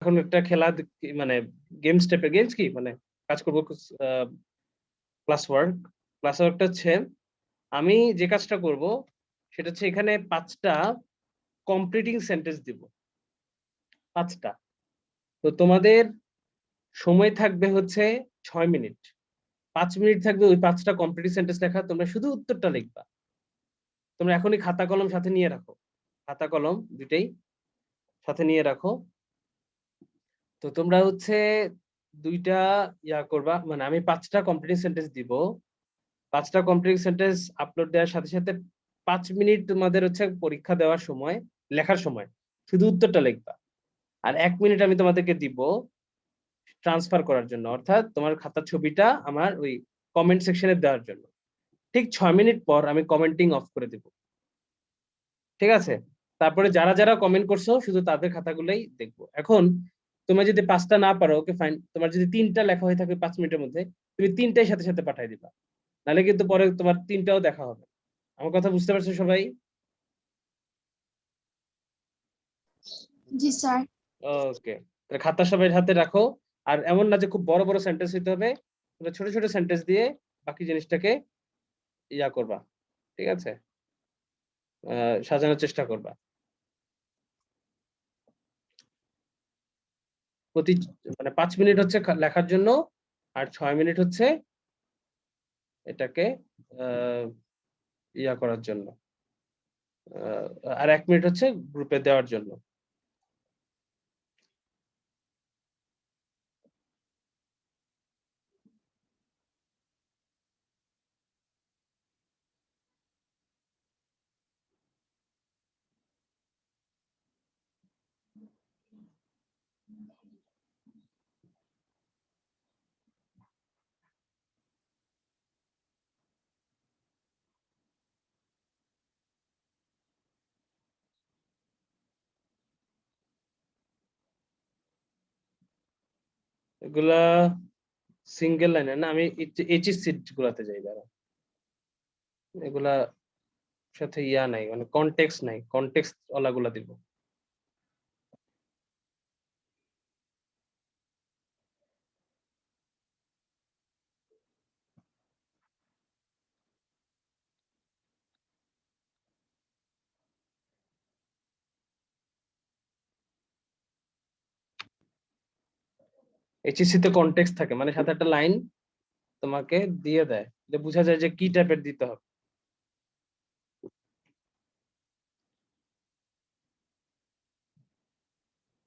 এখন একটা খেলা মানে গেমস টাইপের, গেমস কি মানে কাজ করবো ক্লাস ওয়ার্ক। ক্লাস ওয়ার্কটা হচ্ছে আমি যে কাজটা করব সেটা হচ্ছে এখানে ৫ টা কমপ্লিটিং সেন্টেন্স দিব। ৫ টা। তো তোমাদের সময় থাকবে হচ্ছে ৬ মিনিট। ৫ মিনিট থাকবে ওই ৫ টা কমপ্লিটিং সেন্টেন্স লেখা। তোমরা শুধু উত্তরটা লিখবা। তোমরা এখনই খাতা কলম সাথে নিয়ে রাখো। খাতা কলম ২ টাই সাথে নিয়ে রাখো। তো তোমরা হচ্ছে ২ টা করবা, মানে আমি ৫ টা কমপ্লিটিং সেন্টেন্স দিব। ৫ টা কমপ্লিটিং সেন্টেন্স আপলোড দেওয়ার সাথে, সাথে ৫ মিনিট তোমাদের হচ্ছে পরীক্ষা দেওয়ার সময়, লেখার সময় শুধু উত্তরটা লিখবা। আর ১ মিনিট আমি তোমাদেরকে দিব ট্রান্সফার করার জন্য, অর্থাৎ তোমার খাতার ছবিটা আমার ওই কমেন্ট সেকশনে দেওয়ার জন্য। ঠিক ৬ মিনিট পর আমি কমেন্টিং অফ করে দিব। ঠিক আছে? তারপরে যারা, যারা কমেন্ট করছো শুধু তাদের খাতাগুলোই দেখবো। এখন তুমি যদি ৫ টা না পারো, ওকে ফাইন। তোমার যদি ৩ টা লেখা হয়ে থাকে ৫ মিনিটের মধ্যে, তুমি ৩ টাই সাথে, সাথে পাঠিয়ে দিবা। নাহলে কিন্তু পরে তোমার ৩ টাও দেখা হবে। আমার কথা বুঝতে পারছো সবাই? জি স্যার। ওকে। তাহলে খাতা সবাই হাতে রাখো। আর এমন না যে খুব বড়, বড় সেন্টেন্স হইতে হবে। তোমরা ছোট, ছোট সেন্টেন্স দিয়ে বাকি জিনিসটাকে করবা। ঠিক আছে? সাজানোর চেষ্টা করবা। প্রতি মানে ৫ মিনিট হচ্ছে লেখার জন্য, আর ৬ মিনিট হচ্ছে এটাকে আ করার জন্য। আ আর ১ মিনিট হচ্ছে গ্রুপে দেওয়ার জন্য। এগুলা সিঙ্গেল লাইনের না, আমি এইচএস সিট গুলাতে যাই দাঁড়াও। এগুলা সাথে নাই, মানে কনটেক্সট নাই। কনটেক্সট ওয়ালাগুলা দিব। এইচএসসি তে কনটেক্সট থাকে, মানে সাথে একটা লাইন তোমাকে দিয়ে দেয়, যে বোঝা যায় যে কি টাইপের দিতে হবে।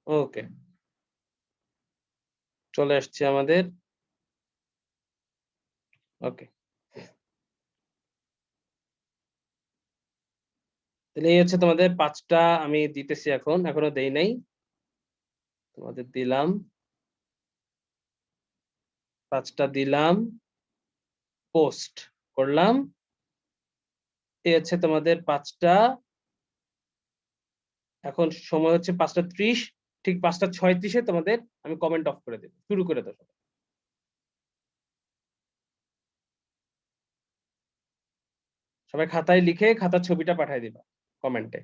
ওকে, চলে আসছে আমাদের। ওকে, তাহলে এই হচ্ছে তোমাদের ৫ টা আমি দিতেছি এখন, এখনো দেই নাই। তোমাদের দিলাম, ৫ টা দিলাম, পোস্ট করলাম। এই হচ্ছে তোমাদের ৫ টা। এখন সময় হচ্ছে ৫টা ৩০। ঠিক ৫টা ৩৬ এ তোমাদের আমি কমেন্ট অফ করে দেব। শুরু করে দাও। সবাই খাতায় লিখে খাতার ছবিটা পাঠিয়ে দিবা কমেন্টে।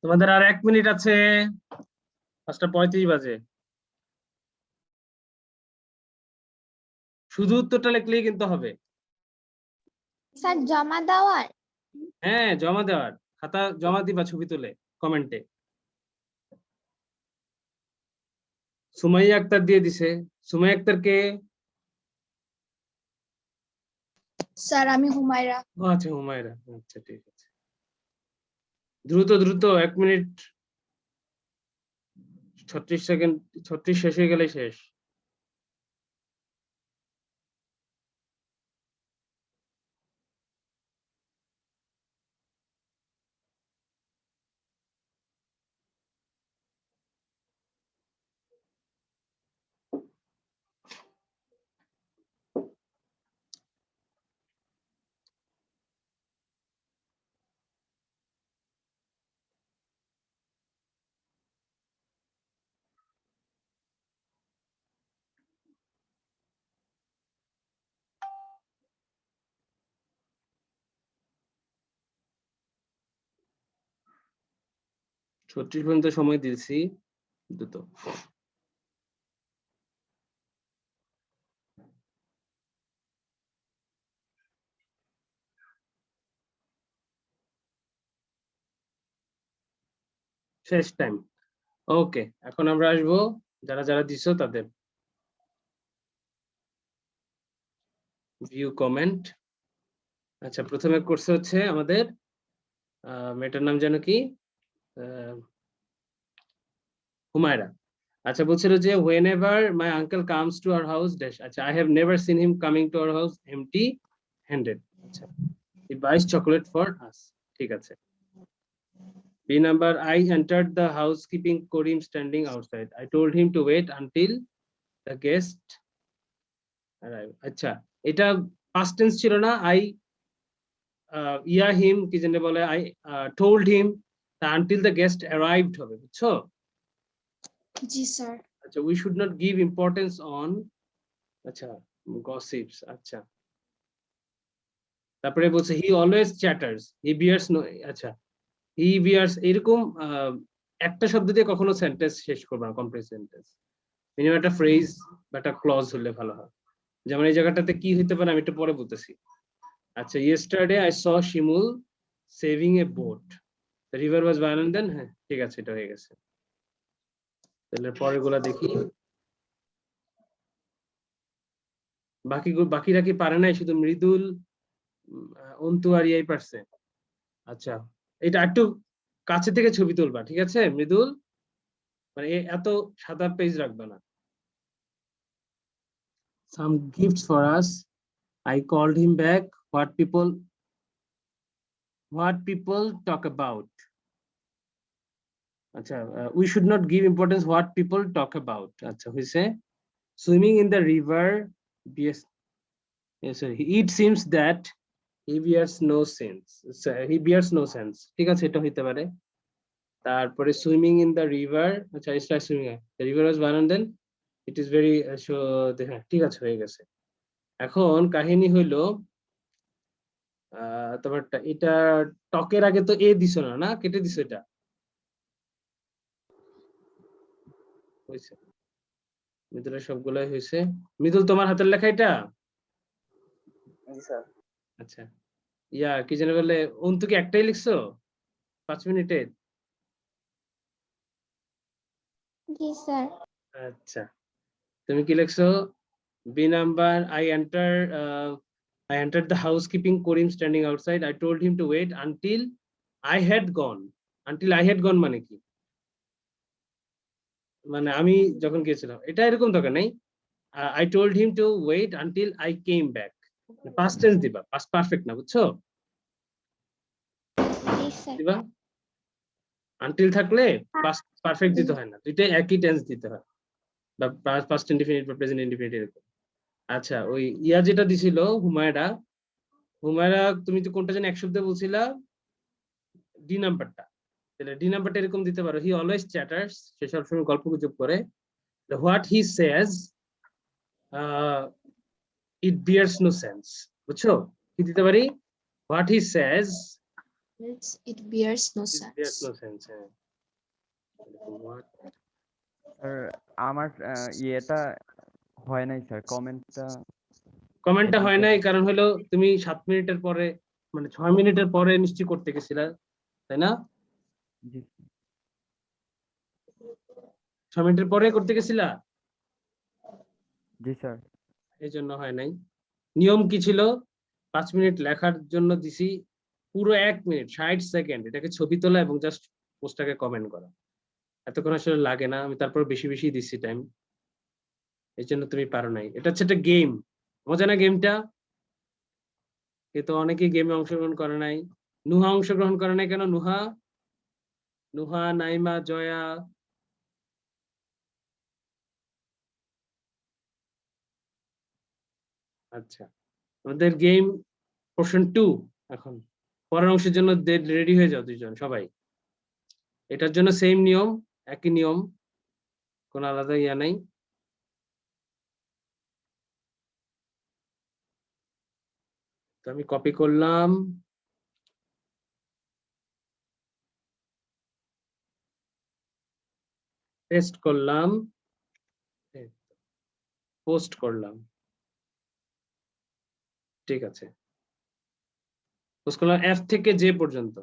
তোমাদের আর 1 মিনিট আছে, 5:35 বাজে। শুধু উত্তরটা লিখলেই কিন্তু হবে। স্যার জমা দেওয়ার? হ্যাঁ, জমা দেওয়ার, খাতা জমা দিবা ছবি তুলে কমেন্টে। সুমাইয়া আক্তার দিয়ে দিছে। সুমাইয়া আক্তার কে? স্যার আমি হুমায়রা। ও আচ্ছা, হুমায়রা। আচ্ছা ঠিক আছে, দ্রুত দ্রুত, 1 মিনিট 36 সেকেন্ড, 36 শেষ হয়ে গেলে শেষ। ছত্রিশ পর্যন্ত সময় দিয়েছি, দ্রুত। শেষ টাইম। ওকে, এখন আমরা আসবো যারা যারা দিছো তাদের ভিউ কমেন্ট। আচ্ছা, প্রথমে কোর্স হচ্ছে আমাদের মেয়েটার নাম যেন কি, হুমায়রা। আচ্ছা, বলছিল যে whenever my uncle comes to our house dash, আচ্ছা, I have never seen him coming to our house empty handed। আচ্ছা, he buys chocolate for us। ঠিক আছে। B number, I entered the housekeeping Karim standing outside, I told him to wait until the guest arrive। আচ্ছা, এটা past tense ছিল না? I him কি জানি বলে, I told him, until the guest arrived হবে, বুঝছো? জি স্যার। আচ্ছা, we should not give importance on, আচ্ছা, gossips। আচ্ছা, তারপরে বলছে he always chatters, he bears no, আচ্ছা, he bears, এরকম একটা শব্দ দিয়ে কখনো সেন্টেন্স শেষ করবে না, কমপ্লিট সেন্টেন্স। মিনিমাম একটা ফ্রেজ বা একটা ক্লজ হলে ভালো হয়। যেমন এই জায়গাটাতে কি হইতে পারে আমি একটু পরে বলতেছি। আচ্ছা, yesterday I saw Shimul saving a boat, the river was violent then। হ্যাঁ ঠিক আছে, এটা হয়ে গেছে। তাহলে পরের গুলা দেখি। বাকিরা কি পারে নাই? শুধু মৃদুল, অন্তু আর ইয়াই পারছে। আচ্ছা, এটা একটু কাছে থেকে ছবি তুলবা, ঠিক আছে মৃদুল? মানে এত সাদা পেজ রাখবা না। Some gifts for us, I called him back, what people talk about। আচ্ছা, we should not give importance what people talk about। আচ্ছা, হইছে। Swimming in the river, yes, sorry, it seems that he bears no sense, he bears no sense। ঠিক আছে, এটা হইতে পারে। তারপরে swimming in the river, আচ্ছা, start swimming, the river was violent then, it is very, হ্যাঁ ঠিক আছে, হয়ে গেছে। এখন কাহিনী হইলো, তোমার এটা টকের আগে তো এ দিছো না, না কেটে দিছো? এটা হয়েছে, মৃদুলের সবগুলাই হয়েছে। মৃদুল, তোমার হাতের লেখা এটা? আচ্ছা, ইয়া কি যেন বলে, অন্তু কি একটাই লিখছো 5 মিনিটে? জি স্যার। আচ্ছা, তুমি কি লিখছো? B number, I entered the housekeeping Karim standing outside, I told him to wait until I had gone। until I had gone মানে কি? মানে আমি যখন গিয়েছিলাম, এটা এরকম দরকার নাই। I told him to wait until I came back, past tense দিবা, past perfect না, বুঝছো? জি স্যার। দিবা until থাকলে past perfect দিতে হয় না, দুইটাই একই টেন্স দিতে হয়, বা past indefinite বা present indefinite এরকম। আচ্ছা, ওই ইয়া যেটা দিছিল হুমায়রা, তুমি তো কোনটা জানি এক শব্দে বলছিলা, ডি নাম্বারটা। তাহলে ডি নাম্বারটা এরকম দিতে পারো, হি অলওয়েজ চ্যাটার্স, সে সবসময় গল্পগুজব করে। What he says, it bears no sense. বুঝছো? কি দিতে পারি? What he says It bears no There's sense. no sense. হ্যাঁ। What? স্যার আমার ইয়েটা হয় নাই স্যার, কমেন্টটা কমেন্টটা হয় heading টা- নাই কারণ হলো তুমি 7 মিনিটের পরে মানে 6 মিনিটের পরে নিশ্চয়ই করতে গেছিলা, তাই না? জি 6 মিনিটের পরে করতে গেছিলা, জি স্যার। এই জন্য হয় নাই। নিয়ম কি ছিল? 5 মিনিট লেখার জন্য দিছি, পুরো 1 মিনিট 60 সেকেন্ড এটাকে ছবি তোলা এবং জাস্ট পোস্টটাকে কমেন্ট করা। এতক্ষণ আসলে লাগে না, আমি তারপর বেশি বেশি দিচ্ছি টাইম, এই জন্য তুমি পারো নাই। এটা হচ্ছে একটা গেম, মজা না গেমটা? কিন্তু অনেকেই গেমে অংশগ্রহণ করে নাই। নুহা অংশগ্রহণ করে নাই কেন? নুহা, নুহা, নাইমা, জয়া, আচ্ছা আমাদের গেম পোর্শন 2 এখন। পরের অংশের জন্য রেডি হয়ে যাও দুইজন সবাই। এটার জন্য সেম নিয়ম, একই নিয়ম, কোনো আলাদা ইয়া নাই। তো আমি কপি করলাম, পেস্ট করলাম, পোস্ট করলাম, ঠিক আছে। পোস্ট করলাম এফ থেকে জে পর্যন্ত।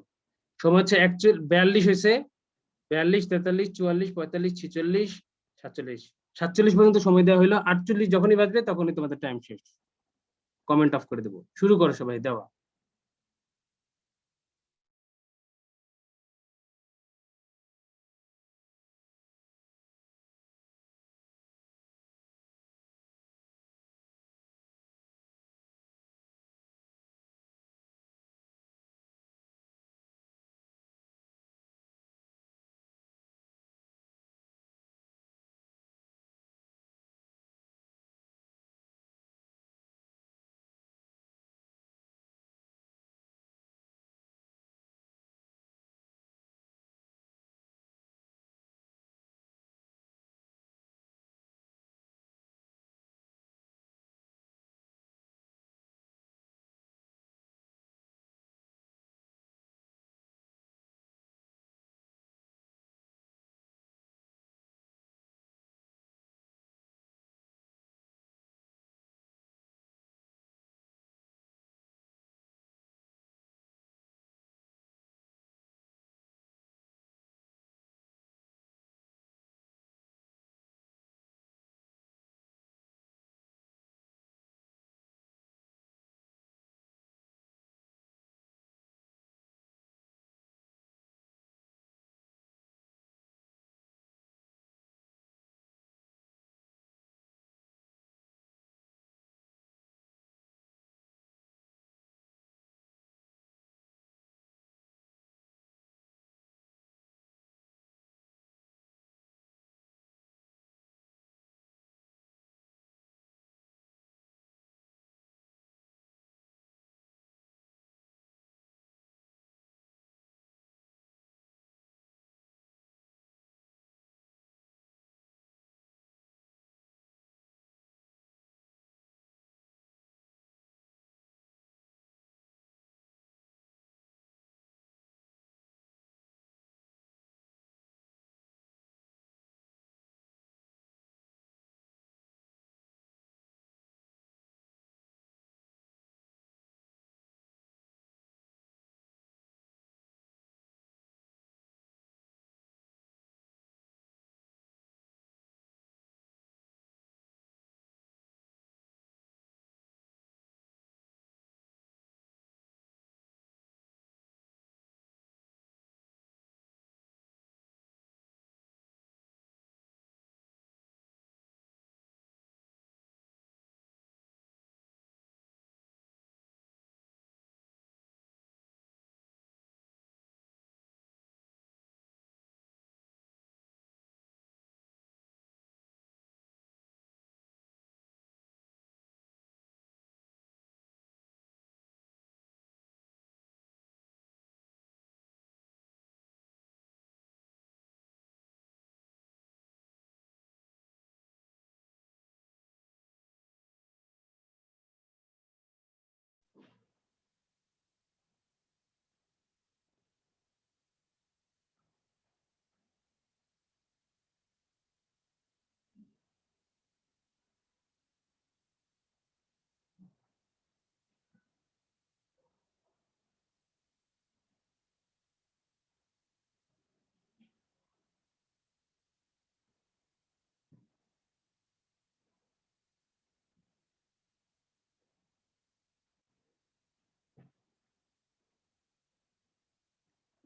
সময় হচ্ছে 42 হয়েছে, 42, 43, 44, 45, 46, 47, 47 পর্যন্ত সময় দেওয়া হলো। 48 যখনই বাজবে তখনই তোমাদের টাইম শেষ, কমেন্ট অফ করে দেবো। শুরু করো সবাই, দেওয়া।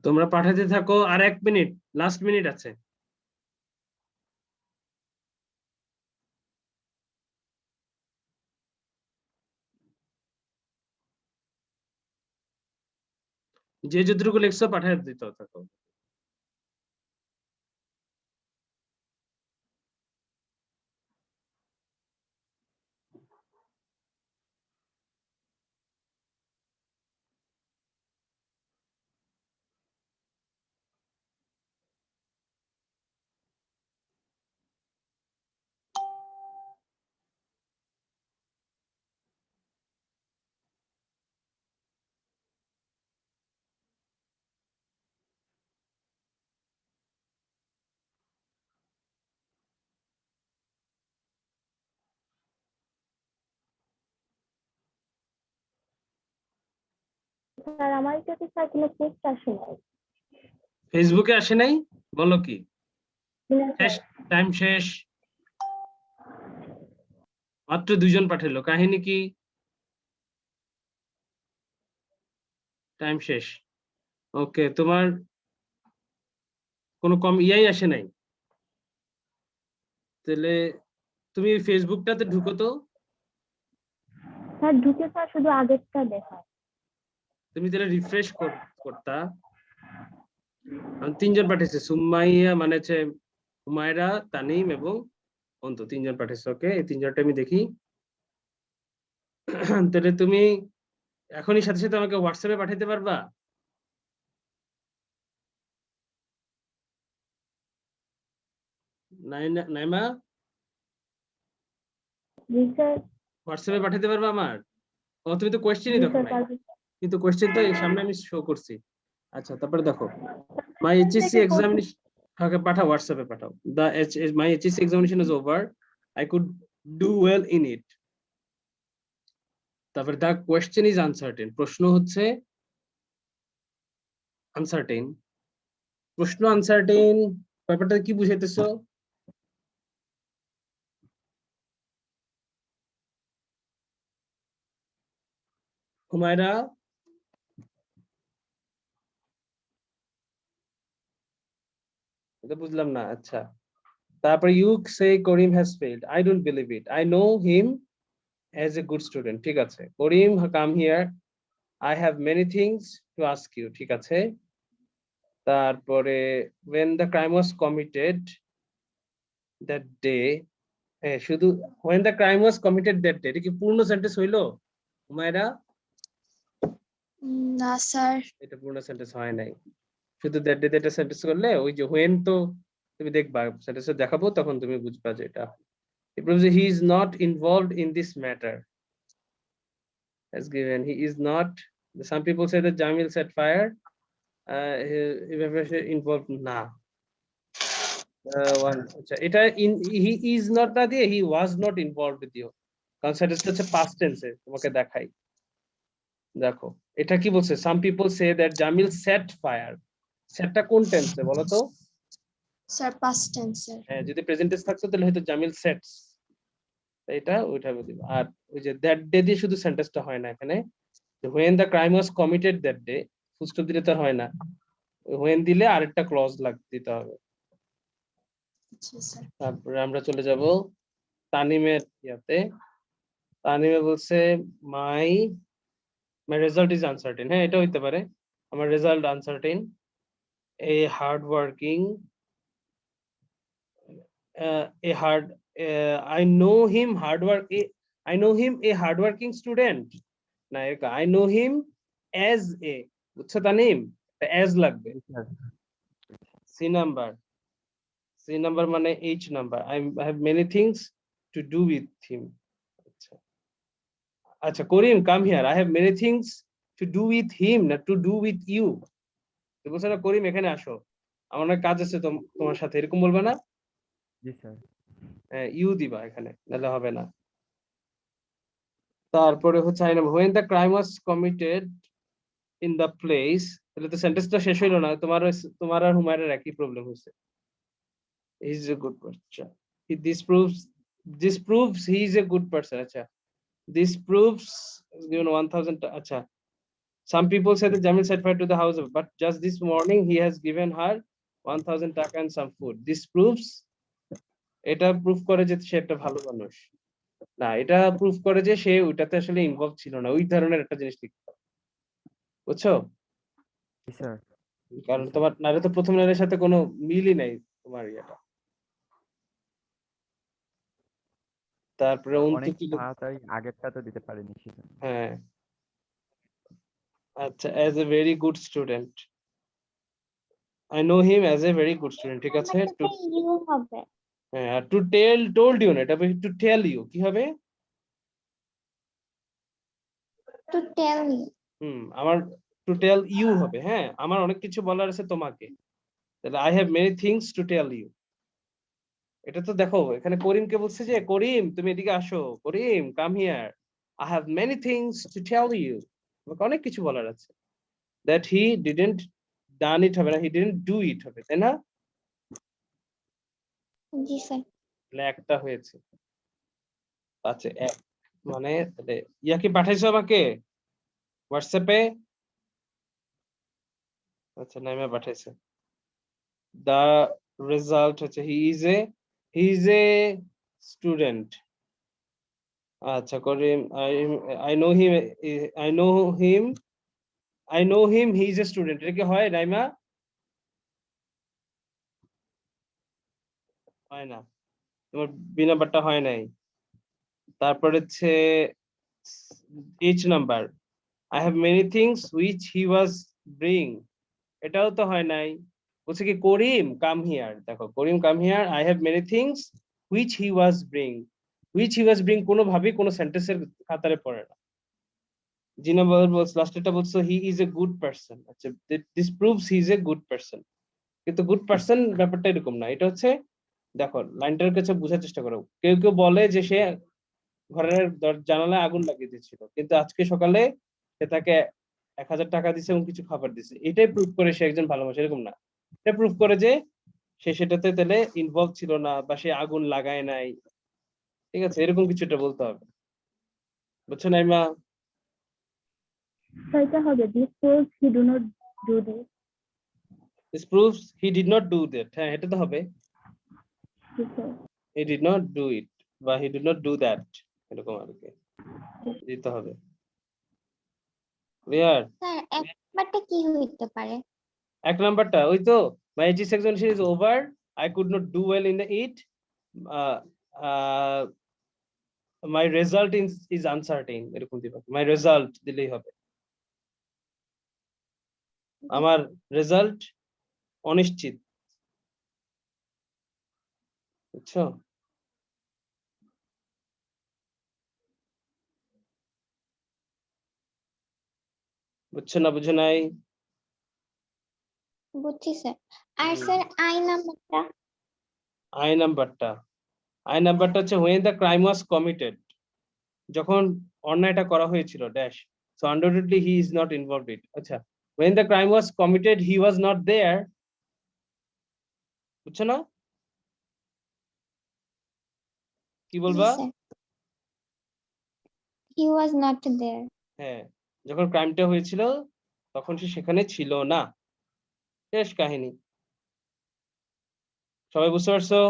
তোমরা পাঠাতে থাকো, আর 1 মিনিট, লাস্ট মিনিট আছে। যে যতটুকু লিখছো পাঠাতে দিতে থাকো। স্যার আমার কাছে স্যার কোনো পোস্ট আসে নাই। ফেসবুকে আসে নাই? বলো কি? না শেষ, স্যার। টাইম শেষ। মাত্র 2 জন পাঠালো, কাহিনী কি? টাইম শেষ। ওকে, তোমার কোনো কম ইয়াই আসে নাই? তাহলে তুমি ফেসবুকটাতে ঢুকো তো। স্যার ঢুকে স্যার শুধু আগেরটা দেখায়। তুমি তাহলে রিফ্রেশ করতা। 3 জন পাঠিয়েছে, সুমাইয়া মানে হচ্ছে হুমায়রা, তানিম এবং অন্তু, 3 জন পাঠিয়েছে। ওকে, এই 3 জনটা আমি দেখি। তাহলে তুমি এখনই সাথে সাথে আমাকে হোয়াটসঅ্যাপে পাঠাতে পারবা? নাইমা, জি স্যার। হোয়াটসঅ্যাপে পাঠাতে পারবা আমার? ও, তুমি তো কোয়েশ্চেনই জি দেখো স্যার নাই, পারবো। কিন্তু কোয়েশ্চেন তো এই সামনে আমি শো করছি। আচ্ছা, তারপরে দেখো, মাই এইচএসসি থেকে করতে এক্সামিনেশন, ওকে পাঠাও, হোয়াটসঅ্যাপে পাঠাও। My HSC examination is over, I could do well in it. তারপরে দ্য কোয়েশ্চেন ইজ আনসার্টেন, প্রশ্ন হচ্ছে আনসার্টেন। প্রশ্ন আনসার্টেন, ব্যাপারটা কি বুঝাইতেছো? হুমায়রা, এটা বুঝলাম না। আচ্ছা, তারপর you say Karim has failed, I don't believe it, I know him as a good student. ঠিক আছে, Karim come here, I have many things to ask you. ঠিক আছে, তারপরে when the crime was committed that day, হ্যাঁ শুধু when the crime was committed that day, এটা কি পূর্ণ সেন্টেন্স হইলো হুমায়রা? না স্যার। এটা পূর্ণ সেন্টেন্স হয় নাই, শুধু দ্যাট ডে এটা সেন্টেন্স করলে ওই যে when, তো তুমি দেখবা সেন্টেন্সে দেখাবো তখন তুমি বুঝবা যে এটা। It proves that he is not involved in this matter as given, he is not, some people say that Jamil set fire, he involved না। আচ্ছা, এটা he is not না দিয়ে he was not involved with you, কারণ সেন্টেন্সটা হচ্ছে past tense এ, তোমাকে দেখাই। দেখো এটা কি বলছে, some people say that Jamil set fire, সেটটা কোন টেন্সে বলো তো? Sir past tense sir. হ্যাঁ, যদি প্রেজেন্ট টেন্স থাকতো তাহলে হয়তো জামিল সেটস, এটা ওইটা দিব। আর ওই যে দ্যাট ডে দিয়ে শুধু সেন্টেন্সটা হয় না এখানে, when the crime was committed that day, full stop দিলে তো হয় না, when দিলে আরেকটা ক্লজ দিতে হবে। আচ্ছা স্যার। তারপরে আমরা চলে যাব তানিমের ইয়াতে। তানিমে বলছে মাই মাই রেজাল্ট ইজ আনসার্টেন, হ্যাঁ এটা হইতে পারে, আমার result uncertain. A hard working, a hard I know him hard work, I know him a hard working student, না I know him as a, বুঝছো তানিম, as লাগবে। C number মানে H number, I have many things to do with him। আচ্ছা আচ্ছা, Karim come here, I have many things to do with him, না to do with you। তুমি বলছো না করিম এখানে আসো, আমার অনেক কাজ আছে তোমার সাথে, এরকম বলবে না? জি স্যার। ইউ দিবা এখানে, নাহলে হবে না। তারপরে হচ্ছে when the crime was committed in the place, তাহলে তো সেন্টেন্সটা শেষ হইলো না, তোমার আর হুমায়রার একই প্রবলেম হয়েছে। he is a good person, this proves he is a good person। আচ্ছা, this proves given 1000, আচ্ছা Some people say that Jamil set fire to the house, but just this morning he has given her 1000 taka and some food. This proves, এটা proof করে যে সে একটা ভালো মানুষ না, এটা প্রুফ করে যে সে ওইটাতে আসলে ইনভলভ ছিল না, ওই ধরনের একটা জিনিস লিখতে হবে, বুঝছো? জি স্যার। কারণ তোমার নারে তো প্রথম লাইনের সাথে কোনো মিলই নাই তোমার ইয়েটা। তারপরে অনেক 29 তাড়াতাড়ি আগেরটা তো দিতে পারিনি সেজন্য। হ্যাঁ আচ্ছা, as a very good student, I know him as a very good student, ঠিক আছে? নাম্বারটাতে ইউ হবে। হ্যাঁ, টু টেল টোল্ড ইউ না, এটা টু টেল ইউ কি হবে? To tell you. আমার টু টেল ইউ হবে। হ্যাঁ, আমার অনেক কিছু বলার আছে তোমাকে, তাহলে I have many things to tell you. এটা তো দেখো এখানে করিমকে বলছে যে করিম তুমি এদিকে আসো, Karim come here, I have many things to tell you, তোমাকে অনেক কিছু বলার আছে। দ্যাট হি ডিডন্ট ডান ইট হবে না, হি ডিডন্ট ডু ইট হবে, তাই না? জি স্যার। তাহলে একটা হয়েছে। আচ্ছা এক মানে তাহলে ইয়া কি পাঠাইছো আমাকে হোয়াটসঅ্যাপে? আচ্ছা নাইমা পাঠাইছে। The result হচ্ছে he is a student। আচ্ছা করিম I know him, I know him, I know him, he is a student, এটা কি হয় নাইমা? হয় না, তোমার বি নাম্বারটা হয় নাই। তারপর হচ্ছে H number, I have many things which he was bring, এটাও তো হয় নাই। বলছে কি করিম কাম হিয়ার, দেখো Karim come here, I have many things which he was bring, which he was bring কোনো ভাবেই কোনো সেন্টেন্সের কাতারে পড়ে না। জি নাম্বার বলছে লাস্টেরটা বলছো he is a good person। আচ্ছা this proves he is a good person, কিন্তু গুড পারসন ব্যাপারটা এরকম না, এটা হচ্ছে দেখো লাইনটার কাছে বোঝার চেষ্টা করো। কেউ কেউ বলে যে সে ঘরের জানালায় আগুন লাগিয়ে দিয়েছিল, কিন্তু আজকে সকালে সে তাকে 1000 টাকা দিছে এবং কিছু খাবার দিছে, এটাই প্রুফ করে সে একজন ভালো মানুষ, এরকম না। এটা প্রুফ করে যে সে সেটাতে তাহলে ইনভলভ ছিল না বা সে আগুন লাগায় নাই, ঠিক আছে? এরকম কিছু এটা বলতে হবে, বুঝছো নাইমা? সেটা হবে this proves he do not do this. This proves he did not do that, হ্যাঁ এটা তো হবে জি sir. he did not do it বা he did not do that, এরকম আর কি দিতে হবে। ক্লিয়ার? স্যার এক নাম্বারটা কি হইতে পারে? এক নাম্বারটা ওই তো my HSC examination is over, I could not do well in the it, uh, uh, my result is uncertain, এরকম দিবা, my result দিলেই হবে। আমার রেজাল্ট অনিশ্চিত, বুঝছো? বুঝছো না বুঝো নাই? বুঝছি স্যার। আর স্যার আই নাম্বারটা? আই নাম্বারটা হচ্ছে when the crime was committed, যখন অন্যায়টা করা হয়েছিল dash, so undoubtedly he is not involved in it। আচ্ছা when the crime was committed he was not there, বুঝছো না? কি জি বলবা? Sir. He was not there. হ্যাঁ, যখন ক্রাইমটা হয়েছিল তখন সে সেখানে ছিল না, শেষ কাহিনী। সবাই বুঝতে পারছো?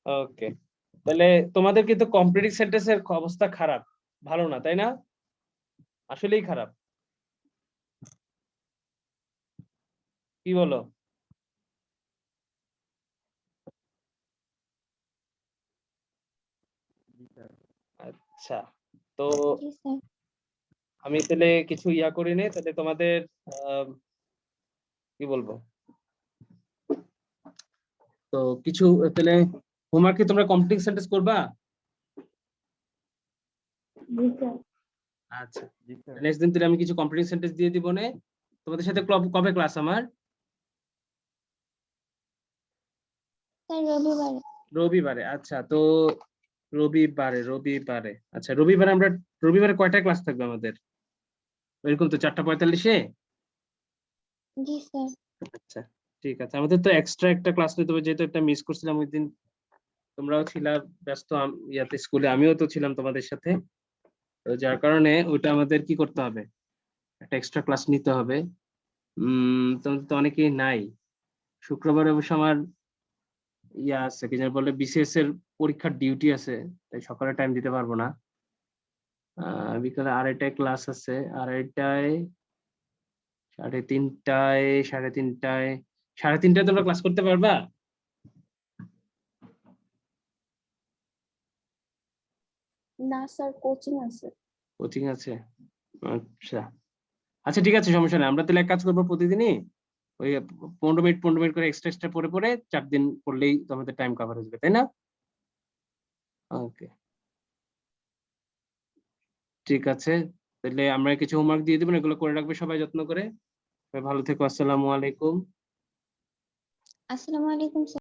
ওকে, তাহলে তোমাদের কিন্তু কমপ্লিটিং সেন্টেন্সের অবস্থা খারাপ, ভালো না তাই না? আসলেই খারাপ, কি বলো? জি স্যার। আচ্ছা তো জি স্যার। আমি তাহলে কিছু ইয়া করি নে, তাহলে তোমাদের কি বলবো, তো কিছু তাহলে হোমওয়ার্ক কি তোমরা কমপ্লিটিং সেন্টেন্স করবা? জি স্যার। আচ্ছা জি স্যার। নেক্সট দিন তাহলে আমি কিছু কমপ্লিটিং সেন্টেন্স দিয়ে দিব নে। তোমাদের সাথে কবে ক্লাস আমার? স্যার রবিবারে। রবিবারে। আচ্ছা তো রবিবারে আচ্ছা রবিবারে কয়টায় ক্লাস থাকবে আমাদের? এরকম তো 4:45-এ। জি স্যার। আচ্ছা ঠিক আছে, আমাদের তো এক্সট্রা একটা ক্লাস নিতে হবে যেহেতু একটা মিস করছিলাম ওই দিন, তোমরাও ছিলা ব্যস্ত ইয়াতে স্কুলে, আমিও তো ছিলাম তোমাদের সাথে। তো যার কারণে ওইটা আমাদের কি করতে হবে, একটা এক্সট্রা ক্লাস নিতে হবে। তোমাদের তো অনেকেই নাই। শুক্রবার অবশ্য আমার ইয়া আছে, কি যেন বলে, বিসিএস এর পরীক্ষার ডিউটি আছে, তাই সকালে টাইম দিতে পারবো না। বিকালে 2:30টায় ক্লাস আছে, 2:30টায়, 3:30টায়, 3:30টায়, 3:30টায় তোমরা ক্লাস করতে পারবা? না স্যার, কোচিং আছে। কোচিং আছে, আচ্ছা আচ্ছা ঠিক আছে, সমস্যা নেই। আমরা তাহলে এক কাজ করবো, প্রতিদিনই ওই 15 মিনিট করে এক্সট্রা পরে 4 দিন পড়লেই তোমাদের টাইম কভার হয়ে যাবে, তাই না? ওকে, ঠিক আছে। তাহলে আমরা কিছু হোমওয়ার্ক দিয়ে দেবো, এগুলো করে রাখবে সবাই যত্ন করে। সবাই ভালো থেকো, আসসালামু আলাইকুম। আসসালামু আলাইকুম স্যার।